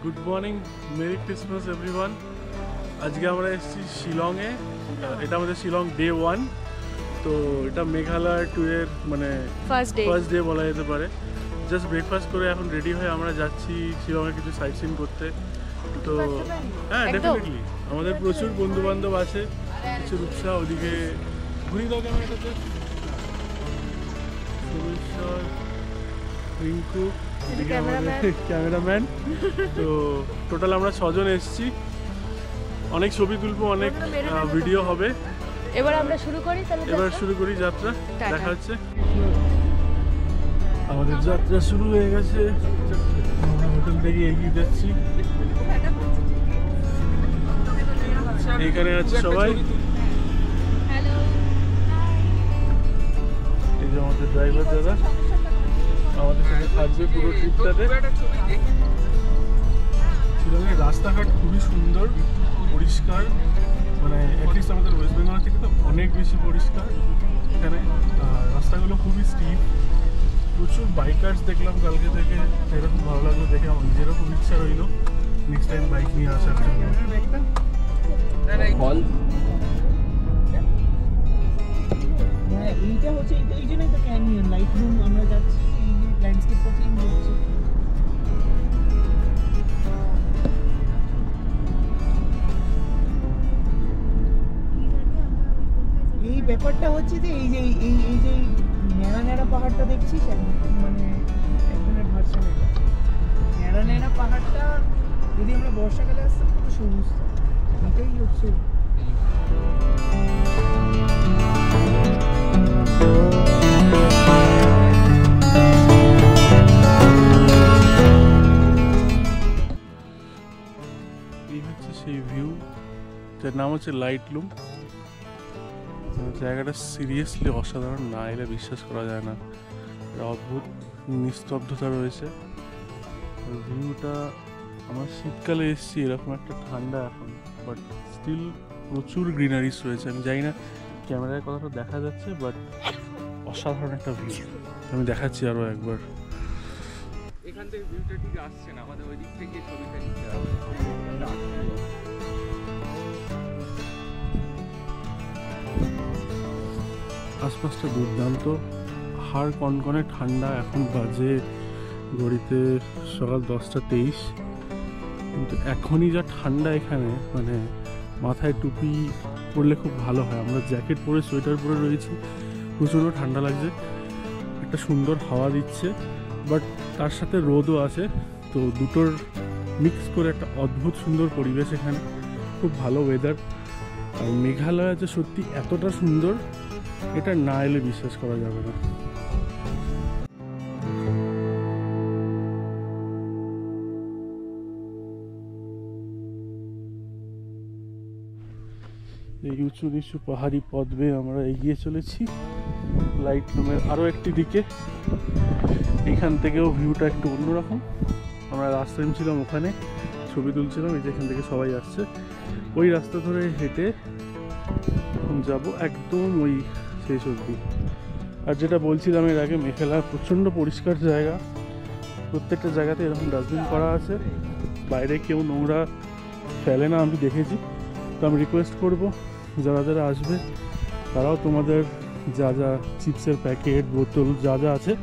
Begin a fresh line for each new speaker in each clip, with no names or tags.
Good morning, merry Christmas everyone. আজকে আমরা এসেছি শিলংয়ে। এটা আমাদের শিলং ডে 1। তো এটা মেঘালয় ট্যুরের মানে ফার্স্ট ডে বলা যেতে পারে। জাস্ট ব্রেকফাস্ট করে এখন রেডি হয়ে আমরা যাচ্ছি শিলংয়ে কিছু সাইট সিন করতে। তো হ্যাঁ, ডেফিনেটলি আমাদের প্রচুর বন্ধু বান্ধব আছে, কিছু রূপসা ওদিকে ঘুরিয়ে দাও ক্যামেরাটাতে, রিঙ্কু ক্যামেরাম্যান। তো টোটাল আমরা 6 জন এসেছি। অনেক ছবি তুলবো, অনেক ভিডিও হবে।
এবার আমরা শুরু করি যাত্রা।
দেখা হচ্ছে। আমাদের যাত্রা শুরু হয়ে গেছে। আমরা হোটেল থেকে এগিয়ে যাচ্ছি। এখানে আছে সবাই। এই যে আমাদের ড্রাইভার দাদা আমাদের সাথে থাকবে পুরো ট্রিপটাতে। শিলংয়ের রাস্তাঘাট খুবই সুন্দর, পরিষ্কার, মানে অ্যাটলিস্ট আমাদের ওয়েস্ট বেঙ্গল থেকে তো অনেক বেশি পরিষ্কার এখানে। রাস্তাগুলো খুবই স্টিপ, প্রচুর বাইকার্স দেখলাম কালকে থেকে। এটা খুব ভালো লাগলো দেখে, আমার নিজেরও খুব ইচ্ছা রইল নেক্সট টাইম বাইক নিয়ে আসার জন্য।
এইটা হচ্ছে এই জন্যই তো ক্যানিয়ন লাইট রুম আমরা যাচ্ছি, এই ল্যান্ডস্কেপটা চেঞ্জ হচ্ছে। এই ব্যাপারটা হচ্ছে যে এই যে ন্যাড়া ন্যাড়া পাহাড়টা দেখছিস, মানে একজনের ভার্সন। এটা ন্যাড়া ন্যাড়া পাহাড়টা যদি আমরা বর্ষাকালে আসতাম কত সবুজ, এটাই হচ্ছে।
এই হচ্ছে সেই ভিউ, যার নাম হচ্ছে লাইট লুম। জায়গাটা সিরিয়াসলি অসাধারণ, না এলে বিশ্বাস করা যায় না। অদ্ভুত নিস্তব্ধতা রয়েছে। ভিউটা আমার শীতকালে এসেছি এরকম একটা ঠান্ডা এখন, বাট স্টিল প্রচুর গ্রিনারিস রয়েছে। আমি জানি না ক্যামেরায় কথাটা দেখা যাচ্ছে, বাট অসাধারণ একটা ভিউ। আমি দেখাচ্ছি আরও একবার।
এখান থেকে ভিউটা ঠিক আসছে না, আমাদের ওই দিক থেকে ছবিটা নিতে হবে।
আশপাশটা দুর্দান্ত, হাড় কনকনে ঠান্ডা। এখন বাজে ঘড়িতে সকাল 10:23, কিন্তু এখনই যা ঠান্ডা এখানে, মানে মাথায় টুপি পরলে খুব ভালো হয়। আমরা জ্যাকেট পরে সোয়েটার পরে রয়েছি, প্রচণ্ড ঠান্ডা লাগছে। একটা সুন্দর হাওয়া দিচ্ছে, বাট তার সাথে রোদও আছে। তো দুটোর মিক্স করে একটা অদ্ভুত সুন্দর পরিবেশ এখানে, খুব ভালো ওয়েদার। আর মেঘালয় যে সত্যি এতটা সুন্দর, এটা না এলে বিশ্বাস করা যাবে না। এই উঁচু নিচু পাহাড়ি পথ বেয়ে আমরা এগিয়ে চলেছি লাইট লুমের আরও একটি দিকে। এখান থেকেও ভিউটা একটু অন্যরকম। আমরা লাস্ট টাইম ছিলাম ওখানে, ছবি তুলছিলাম। এই যে এখান থেকে সবাই আসছে, ওই রাস্তা ধরে হেঁটে যাব একদম ওই শেষ অবধি। আর যেটা বলছিলাম এর আগে, মেঘালয় প্রচণ্ড পরিষ্কার জায়গা। প্রত্যেকটা জায়গাতে এরকম ডাস্টবিন করা আছে, বাইরে কেউ নোংরা ফেলে না আমি দেখেছি। তো আমি রিকোয়েস্ট করব যারা যারা আসবে তারাও তোমাদের যা যা চিপসের প্যাকেট, বোতল যা যা আছে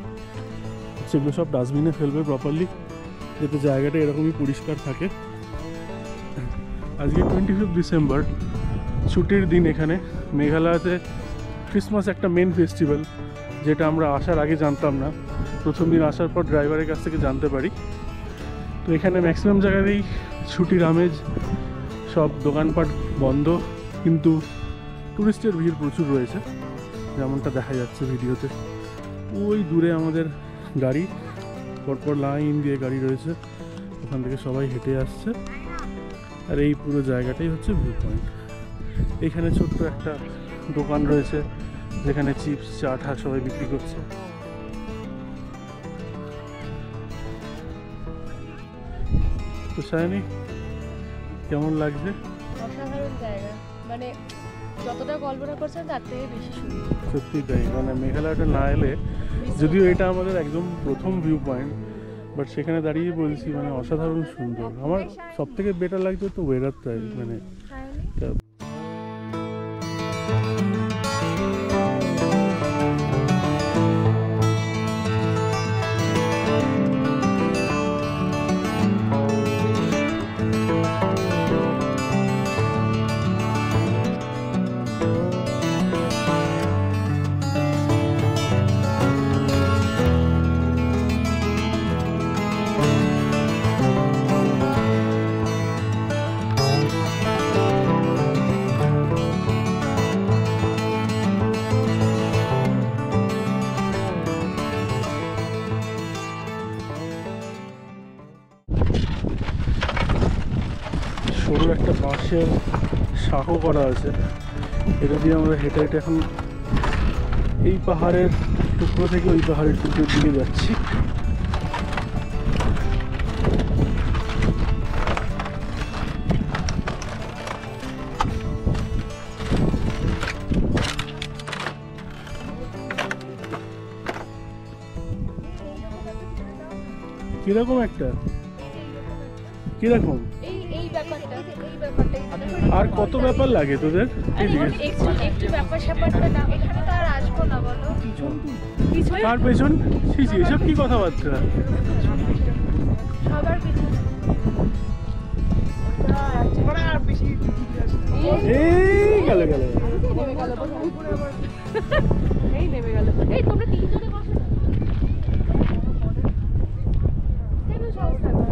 সেগুলো সব ডাস্টবিনে ফেলবে প্রপারলি, যাতে জায়গাটা এরকমই পরিষ্কার থাকে। আজকে 25 ডিসেম্বর, ছুটির দিন। এখানে মেঘালয়তে ক্রিসমাস একটা মেন ফেস্টিভ্যাল, যেটা আমরা আসার আগে জানতাম না। প্রথম দিন আসার পর ড্রাইভারের কাছ থেকে জানতে পারি। তো এখানে ম্যাক্সিমাম জায়গাতেই ছুটির আমেজ, সব দোকানপাট বন্ধ, কিন্তু টুরিস্টের ভিড় প্রচুর রয়েছে, যেমনটা দেখা যাচ্ছে ভিডিওতে। ওই দূরে আমাদের গাড়ি, পরপর লাইন দিয়ে গাড়ি রয়েছে, ওখান থেকে সবাই হেঁটে আসছে। আর এই পুরো জায়গাটাই হচ্ছে ভিউ পয়েন্ট। এখানে ছোট্ট একটা দোকান রয়েছে, যেখানে চিপস, চাটা সবাই বিক্রি করছে। তো সায়নী, কেমন লাগছে?
অসাধারণ জায়গা, মানে যতটা কল্পনা করছেন তার থেকে বেশি সুন্দর।
সত্যি তাই, মানে মেঘালয়টা না এলে, যদিও এটা আমাদের একদম প্রথম ভিউ পয়েন্ট, বাট সেখানে দাঁড়িয়ে বলছি মানে অসাধারণ সুন্দর। আমার সব থেকে বেটার লাগছে তো ওয়েদারটাই, মানে সরু একটা বাঁশের শাঁখো করা আছে, এটা দিয়ে আমরা হেঁটে হেঁটে এখন এই পাহাড়ের টুকরো থেকে ওই পাহাড়ের টুকরোর দিকে যাচ্ছি। কিরকম একটা কিরকম
এই ব্যাপারটা
আর কত ব্যাপার লাগে তোদের?
একটু ব্যাপার স্যাপারটা না, এখানে তো আর আসবো না বলো। পিছনে
কার পেছন? এসব কি কথাবার্তা?
সবার পিছনে
আর বেশি দূরে আসে না।
এই গেল
নেমে গেল, এই নেমে গেল। এই তোমরা তিনজনে বসো না। কেন সহজ থাকবে?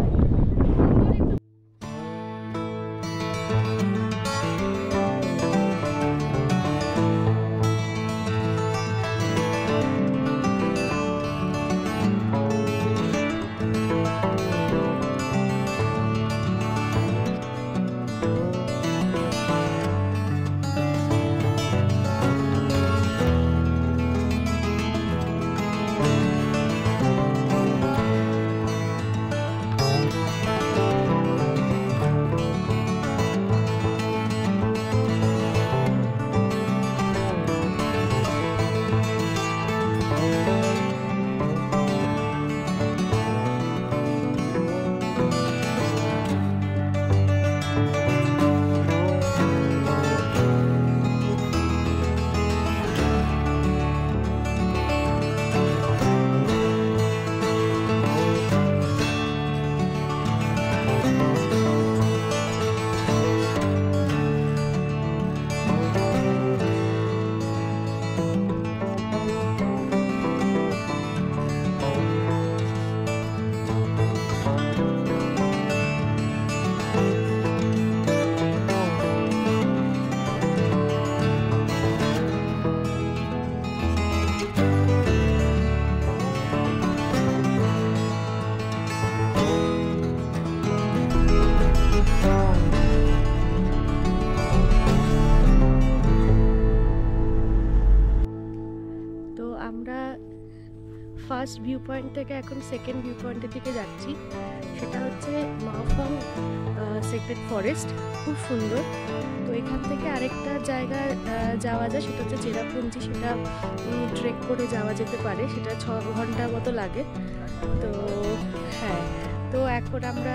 ফার্স্ট ভিউ পয়েন্ট থেকে এখন সেকেন্ড ভিউ পয়েন্টের দিকে যাচ্ছি। সেটা হচ্ছে মাওফং সেক্রেট ফরেস্ট, খুব সুন্দর। তো এখান থেকে আরেকটা জায়গা যাওয়া যায়, সেটা হচ্ছে চেরাপুঞ্জি। সেটা ট্রেক করে যাওয়া যেতে পারে, সেটা 6 ঘন্টার মতো লাগে। তো হ্যাঁ, তো এখন আমরা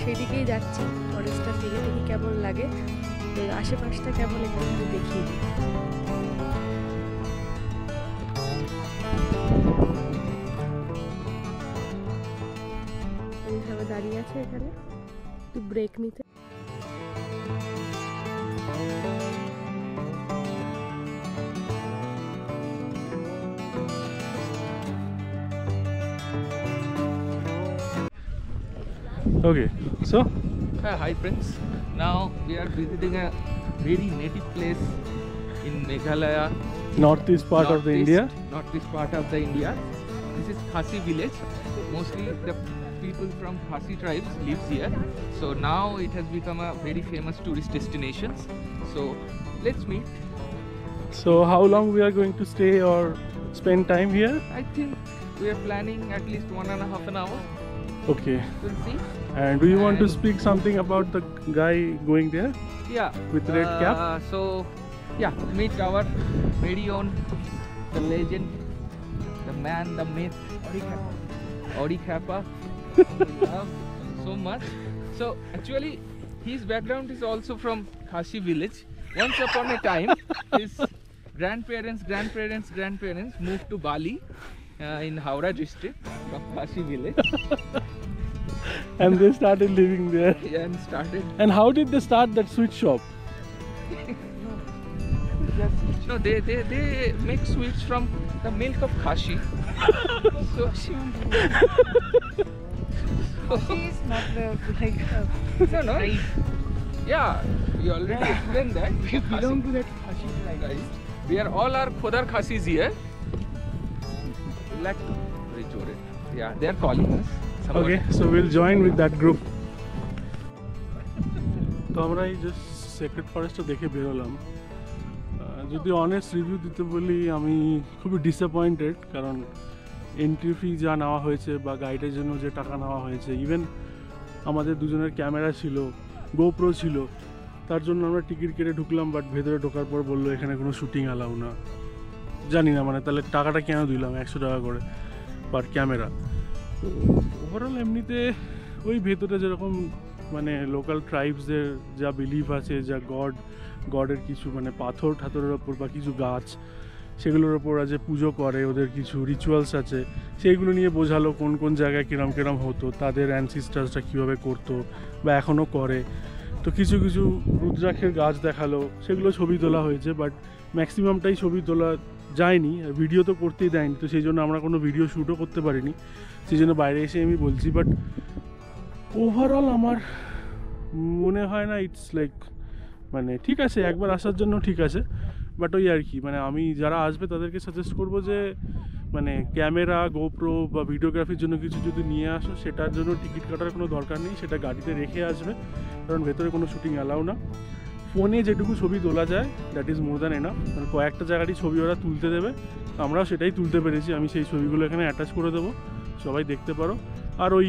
সেদিকেই যাচ্ছি, ফরেস্টটার দিকে। দেখি কেমন লাগে, তো আশেপাশটা কেমন একটু দেখিয়ে দিই। সবাই দাঁড়িয়ে আছে এখানে একটু ব্রেক নিতে।
Okay, so
Hi friends, now we are visiting a very native place in Meghalaya,
northeast part of the India.
northeast part of the India. This is Khasi village. Mostly the people from Khasi tribes lives here. So now it has become a very famous tourist destination. So let's meet.
So how long we are going to stay or spend time here?
I think we are planning at least 1.5 an hour.
Okay.
We'll see.
And do you want to
And-
speak something about the guy going there
Yeah.
with red cap?
So yeah, meet our very own, the legend, the man, the myth, Ori Kappa. love so much. So actually, his background is also from Khasi village. Once upon a time, his grandparents moved to Bali in Howrah district from Khasi village
And they started living there.
and started.
And how did they start that sweet shop?
No, they make sweets from the milk of Khasi. So
She is not the like
no. Yeah, we already explained that.
we belong to that Khashi tribe.
Right. We are all our Khodar Khasis here. We like to restore it. Yeah, they are calling us. Somebody-
Okay, so we'll join with that group. তো আমরা এই just secret ফরেস্টটা দেখে বেরোলাম। যদি honest review দিতে বলি, আমি খুবই ডিসঅ্যাপয়েন্টেড, কারণ এন্ট্রি ফি যা নেওয়া হয়েছে বা গাইডের জন্য যে টাকা নেওয়া হয়েছে, ইভেন আমাদের দুজনের ক্যামেরা ছিল, গোপ্রো ছিল, তার জন্য আমরা টিকিট কেটে ঢুকলাম, বাট ভেতরে ঢোকার পর বললো এখানে কোনো শুটিং অ্যালাউ না। জানি না মানে তাহলে টাকাটা কেন দিলাম 100 টাকা করে পার ক্যামেরা। তো ওভারঅল এমনিতে ওই ভেতরে যেরকম মানে লোকাল ট্রাইবসদের যা বিলিভ আছে, যা গডের কিছু মানে পাথর ঠাথরের ওপর বা কিছু গাছ, সেগুলোর ওপর যে পুজো করে, ওদের কিছু রিচুয়ালস আছে, সেইগুলো নিয়ে বোঝালো কোন কোন জায়গায় কিরম হতো, তাদের অ্যানসিস্টার্সরা কীভাবে করতো বা এখনও করে। তো কিছু কিছু রুদ্রাক্ষের গাছ দেখালো, সেগুলো ছবি তোলা হয়েছে, বাট ম্যাক্সিমামটাই ছবি তোলা যায়নি, ভিডিও তো করতেই দেয়নি, তো সেই জন্য আমরা কোনো ভিডিও শ্যুটও করতে পারিনি, সেই জন্য বাইরে এসে আমি বলছি। বাট ওভারঅল আমার মনে হয় না ইটস লাইক মানে ঠিক আছে, একবার আসার জন্য ঠিক আছে, বাট ওই আর কি, মানে আমি যারা আসবে তাদেরকে সাজেস্ট করবো যে মানে ক্যামেরা, গোপ্রো বা ভিডিওগ্রাফির জন্য কিছু যদি নিয়ে আসো, সেটার জন্য টিকিট কাটার কোনো দরকার নেই, সেটা গাড়িতে রেখে আসবে, কারণ ভেতরে কোনো শুটিং অ্যালাউ না। ফোনে যেটুকু ছবি তোলা যায় that is more than enough, মানে কয়েকটা জায়গারই ছবি ওরা তুলতে দেবে, আমরাও সেটাই তুলতে পেরেছি। আমি সেই ছবিগুলো এখানে অ্যাটাচ করে দেবো, সবাই দেখতে পারো। আর ওই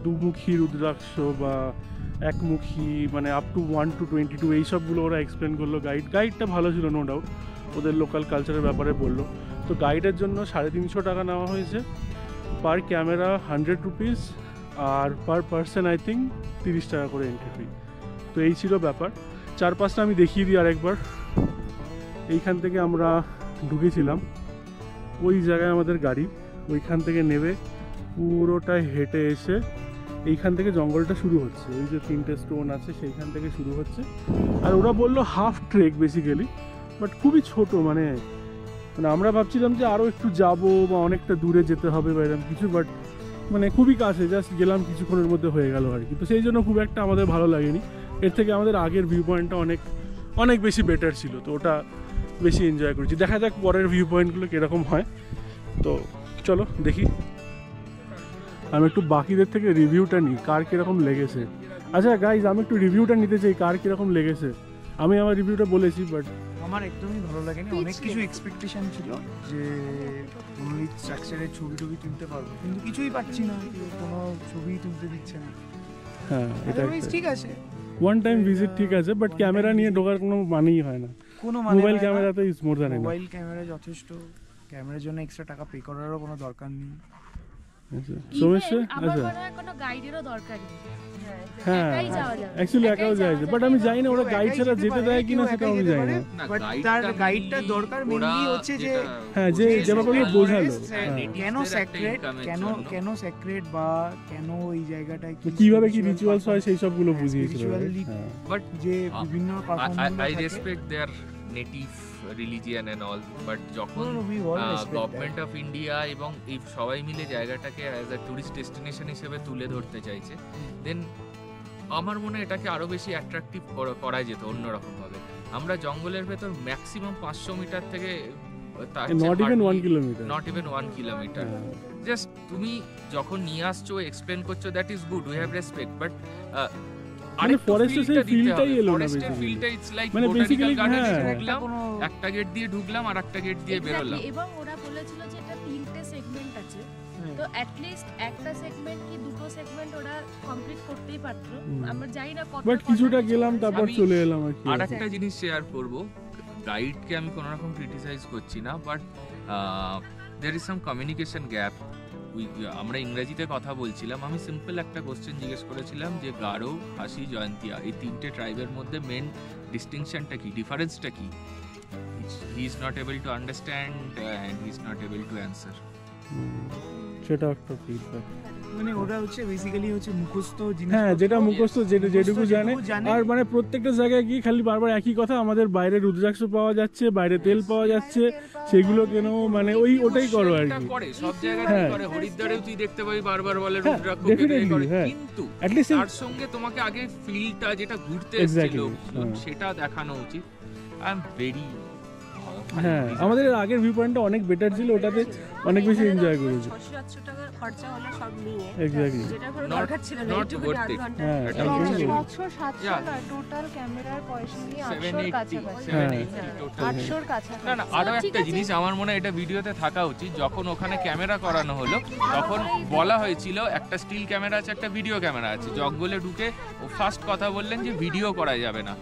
দুমুখী রুদ্রাক্ষ বা একমুখী মানে আপ টু 1 to 22 এইসবগুলো ওরা এক্সপ্লেন করলো। গাইডটা ভালো ছিল, নো ডাউট, ওদের লোকাল কালচারের ব্যাপারে বললো। তো গাইডের জন্য 350 টাকা নেওয়া হয়েছে, পার ক্যামেরা 100 রুপিস, আর পার পার্সন আই থিঙ্ক 30 টাকা করে এন্ট্রি ফি। তো এই ছিল ব্যাপার। চারপাশটা আমি দেখিয়ে দিই আরেকবার। এইখান থেকে আমরা ঢুকেছিলাম, ওই জায়গায় আমাদের গাড়ি, ওইখান থেকে নেবে পুরোটাই হেঁটে এসে এইখান থেকে জঙ্গলটা শুরু হচ্ছে, ওই যে 3টে স্টোন আছে সেইখান থেকে শুরু হচ্ছে। আর ওরা বললো হাফ ট্রেক বেসিক্যালি, বাট খুবই ছোট, মানে আমরা ভাবছিলাম যে আরও একটু যাবো বা অনেকটা দূরে যেতে হবে বা এরকম কিছু, বাট মানে খুবই কাছে, জাস্ট গেলাম কিছুক্ষণের মধ্যে হয়ে গেল আর কি। তো সেই জন্য খুব একটা আমাদের ভালো লাগেনি, এর থেকে আমাদের আগের ভিউ পয়েন্টটা অনেক বেশি বেটার ছিল, তো ওটা বেশি এনজয় করেছি। দেখা যাক পরের ভিউ পয়েন্টগুলো কীরকম হয়, তো চলো দেখি। আমি একটু বাকিদের থেকে রিভিউটা নিই, কার কীরকম লেগেছে। আচ্ছা গাইজ, আমি একটু রিভিউটা নিতে চাই, কার কীরকম লেগেছে। আমি আমার রিভিউটা বলেছি, বাট
আমার একদমই ভালো লাগেনি। অনেক কিছু এক্সপেকটেশন ছিল যে কোনো এই স্ট্রাকচারের ছবি তুলতে পারবো, কিন্তু কিছুই পাচ্ছি না, কোনো ছবি তুলতে দিচ্ছে না।
হ্যাঁ, এটা
ঠিক আছে,
ওয়ান টাইম ভিজিট ঠিক আছে, বাট ক্যামেরা নিয়ে ঢোকার কোনো মানেই হয় না।
কোনো
মোবাইল ক্যামেরাতে is more than enough.
Mobile camera যথেষ্ট, ক্যামেরার জন্য এক্সট্রা টাকা পে করারও কোনো দরকার নেই।
সমস্যা
আমার
আচ্ছা,
মনে হয় কোনো গাইডেরও দরকার নেই,
হ্যাঁ
একাই যাওয়া যাবে।
অ্যাকচুয়ালি একাও যায়, বাট আমি জানি না ওরা গাইড ছাড়া যেতে দেয় কিনা, সেটা আমি জানি না।
না,
বাট
guide
তার
টা
গাইডটা
mainly
দরকার
ওরা
মেনলি হচ্ছে যে
হ্যাঁ, যে ব্যাপারগুলো বোঝালো, হ্যাঁ,
কেন
natives দের একটা
স্যাক্রেড,
income এর
কেন
জন্য।
কেন স্যাক্রেড বা কেন ওই জায়গাটায়
কিভাবে কি রিচুয়ালস হয় সেই সবগুলো
হ্যাঁ,
বুঝিয়েছিল।
spiritually
হ্যাঁ।
But
যে বিভিন্ন
I
performance
respect their native religion and all, but যখন গভর্নমেন্ট অফ ইন্ডিয়া এবং এই সবাই মিলে জায়গাটাকে অ্যাজ আ টুরিস্ট ডেস্টিনেশন হিসেবে তুলে ধরতে চাইছে, দেন আমার মনে হয় এটাকে আরো বেশি অ্যাট্রাকটিভ করা যেত অন্যরকম ভাবে। আমরা জঙ্গলের ভেতর ম্যাক্সিমাম 500 মিটার থেকে
not even 1 kilometre,
not even 1 kilometre, just তুমি যখন নিয়ে আসছো এক্সপ্লেন করছো, that is good, we have respect, but
মানে ফরেস্টের সেই ফিলটাই এলো না
ফরেস্টের
বেসিক্যালি।
ফিলটা ইটস লাইক
মানে
বোটানিক্যাল
basically,
গার্ডেনে
হ্যাঁ।
ঢুকলাম, একটা গেট দিয়ে ঢুকলাম আর একটা গেট দিয়ে বেরোলাম।
Exactly, এবং ওরা বলেছিল যে এটা 3টে সেগমেন্ট আছে, তো অ্যাট লিস্ট একটা সেগমেন্ট কি দুটো সেগমেন্ট ওরা কমপ্লিট করতেই পারতো। আমরা জানি না কত,
বাট কিছুটা গেলাম তারপর
আমি
চলে এলাম আর কি।
আর একটা জিনিস শেয়ার করব, গাইডকে আমি কোনো রকম ক্রিটিসাইজ করছি না, but there is some communication gap আমরা ইংরেজিতে কথা বলছিলাম, আমি সিম্পল একটা কোশ্চেন জিজ্ঞেস করেছিলাম যে গারো, খাসি, জয়ন্তিয়া এই তিনটে ট্রাইবের মধ্যে মেন ডিস্টিংশনটা কি, ডিফারেন্সটা কি? He is not able to understand and he is not able to answer.
সেটা একটা ফিডব্যাক।
মানে ওরা হচ্ছে বেসিক্যালি হচ্ছে মুখস্থ জিনিস,
হ্যাঁ, যেটা মুখস্থ যেটুকু জানে। আর মানে প্রত্যেকটা জায়গায় গিয়ে খালি বারবার একই কথা, আমাদের বাইরে রুদ্রাক্ষ পাওয়া যাচ্ছে, বাইরে তেল পাওয়া যাচ্ছে, সেগুলো কেন মানে ওটাই করো আর কি।
করে সব জায়গায় করে, হরিদ্বারেও তুই দেখতে পাবি বারবার বলে রুদ্রাক্ষ
ডেফিনেটলি, হ্যাঁ,
কিন্তু
অ্যাটলিস্ট
তার সঙ্গে তোমাকে আগে ফিলটা যেটা ঘুরতে এসেছিল সেটা দেখানো উচিত। আই এম ভেরি
হ্যাঁ, আমাদের আগের ভিউ পয়েন্টটা অনেক বেটার ছিল, ওটাতে অনেক বেশি এনজয় করেছি।
600-700 টাকা খরচা হলো সব নিয়ে,
এক্স্যাক্টলি,
যেটা কোনো দরকার ছিল না,
not
এইটুকুনি
worth
আধ
it.
ঘন্টা।
হ্যাঁ,
এটা
একদমই
হচ্ছে-
বলবো।
700-700 না, টোটাল ক্যামেরার পয়সা নিয়ে 800-র
780
কাছাকাছি।
780 total।
800-র কাছাকাছি।
না না, আরো একটা জিনিস আমার মনে হয় এটা ভিডিওতে থাকা উচিত, যখন ওখানে ক্যামেরা করানো হলো তখন বলা হয়েছিল একটা স্টিল ক্যামেরা আছে, একটা ভিডিও ক্যামেরা আছে। জঙ্গলে ঢুকে ও ফার্স্ট কথা বললেন যে ভিডিও করা যাবে না,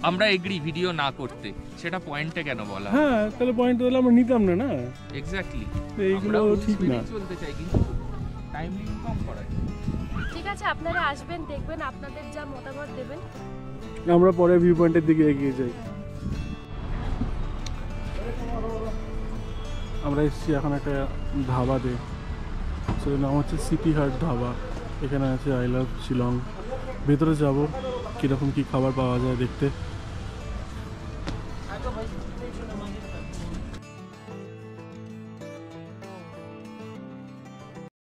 আমরা এগ্রি ভিডিও না করতে, সেটা পয়েন্টে কেন বলা?
হ্যাঁ, তাহলে পয়েন্ট তাহলে আমরা নিতাম না, না
এক্স্যাক্টলি,
তো এইগুলো ঠিক না।
চলতে চাই কিন্তু টাইমলি ইনকাম করা।
ঠিক আছে, আপনারা আসবেন, দেখবেন, আপনাদের যা মতামত দেবেন।
আমরা পরে ভিউ পয়েন্টের দিকে এগিয়ে যাই। আমরা এসেছি এখন একটা ধাবাতে, সেটার নাম হচ্ছে সিটি হাট ধাবা। এখানে আছে আই লাভ শিলং। ভেতরে যাব, কীরকম কী খাবার পাওয়া যায় দেখতে।